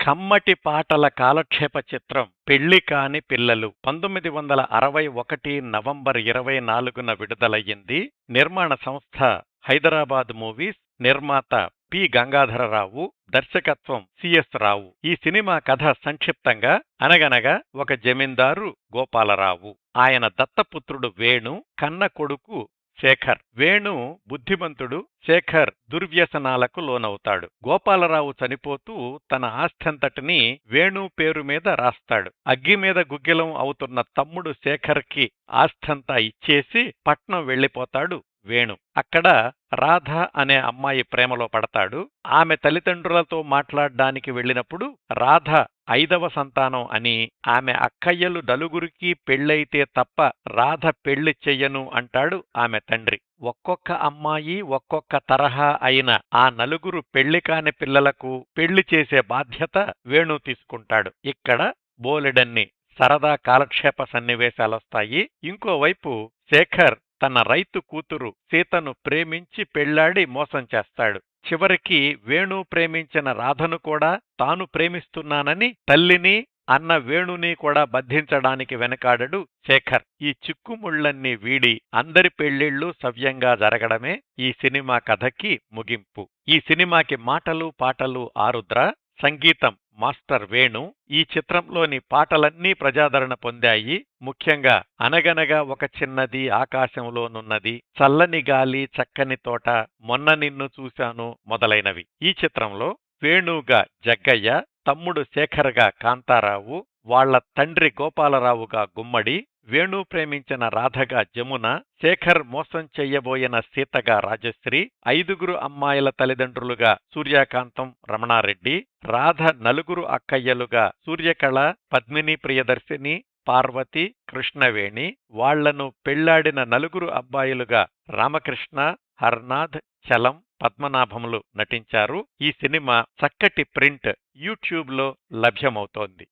కమ్మటి పాటల కాలక్షేప చిత్రం పెళ్లి కాని పిల్లలు 1961 నవంబర్ 24న విడుదలయ్యింది. నిర్మాణ సంస్థ హైదరాబాద్ మూవీస్, నిర్మాత పి గంగాధరరావు, దర్శకత్వం సిఎస్ రావు. ఈ సినిమా కథ సంక్షిప్తంగా అనగనగా ఒక జమీందారు గోపాలరావు, ఆయన దత్తపుత్రుడు వేణు, కన్న కొడుకు శేఖర్. వేణు బుద్ధిమంతుడు, శేఖర్ దుర్వ్యసనాలకు లోనవుతాడు. గోపాలరావు చనిపోతూ తన ఆస్తంతటినీ వేణు పేరు మీద రాస్తాడు. అగ్గి మీద గుగ్గిలం అవుతున్న తమ్ముడు శేఖర్కి ఆస్తంతా ఇచ్చేసి పట్నం వెళ్లిపోతాడు వేణు. అక్కడ రాధ అనే అమ్మాయి ప్రేమలో పడతాడు. ఆమె తల్లిదండ్రులతో మాట్లాడ్డానికి వెళ్ళినప్పుడు రాధ 5వ సంతానం అని, ఆమె అక్కయ్యలు నలుగురికి పెళ్ళైతే తప్ప రాధ పెళ్లి చెయ్యను అంటాడు ఆమె తండ్రి. ఒక్కొక్క అమ్మాయి ఒక్కొక్క తరహా అయిన ఆ నలుగురు పెళ్లి కాని పిల్లలకు పెళ్లి చేసే బాధ్యత వేణు తీసుకుంటాడు. ఇక్కడ బోలెడన్ని సరదా కాలక్షేప సన్నివేశాలొస్తాయి. ఇంకోవైపు శేఖర్ తన రైతు కూతురు సీతను ప్రేమించి పెళ్లాడి మోసం చేస్తాడు. చివరికి వేణు ప్రేమించిన రాధను కూడా తాను ప్రేమిస్తున్నానని తల్లిని, అన్న వేణుని కూడా బంధించడానికి వెనకాడడు శేఖర్. ఈ చిక్కుముళ్లన్నీ వీడి అందరి పెళ్లిళ్లు సవ్యంగా జరగడమే ఈ సినిమా కథకి ముగింపు. ఈ సినిమాకి మాటలు పాటలు ఆరుద్ర, సంగీతం మాస్టర్ వేణు. ఈ చిత్రంలోని పాటలన్నీ ప్రజాదరణ పొందాయి. ముఖ్యంగా అనగనగా ఒక చిన్నది ఆకాశంలోనున్నది, చల్లని గాలి చక్కని తోట, మొన్న నిన్ను చూశాను మొదలైనవి. ఈ చిత్రంలో వేణుగా జగ్గయ్య, తమ్ముడు శేఖర్గా కాంతారావు, వాళ్ల తండ్రి గోపాలరావుగా గుమ్మడి, వేణు ప్రేమించిన రాధగా జమున, శేఖర్ మోసం చెయ్యబోయిన సీతగా రాజశ్రీ, 5గురు అమ్మాయిల తల్లిదండ్రులుగా సూర్యకాంతం, రమణారెడ్డి, రాధ నలుగురు అక్కయ్యలుగా సూర్యకళ, పద్మిని ప్రియదర్శిని, పార్వతి, కృష్ణవేణి, వాళ్లను పెళ్లాడిన నలుగురు అబ్బాయిలుగా రామకృష్ణ, హర్నాథ్, చలం, పద్మనాభములు నటించారు. ఈ సినిమా చక్కటి ప్రింట్ యూట్యూబ్లో లభ్యమవుతోంది.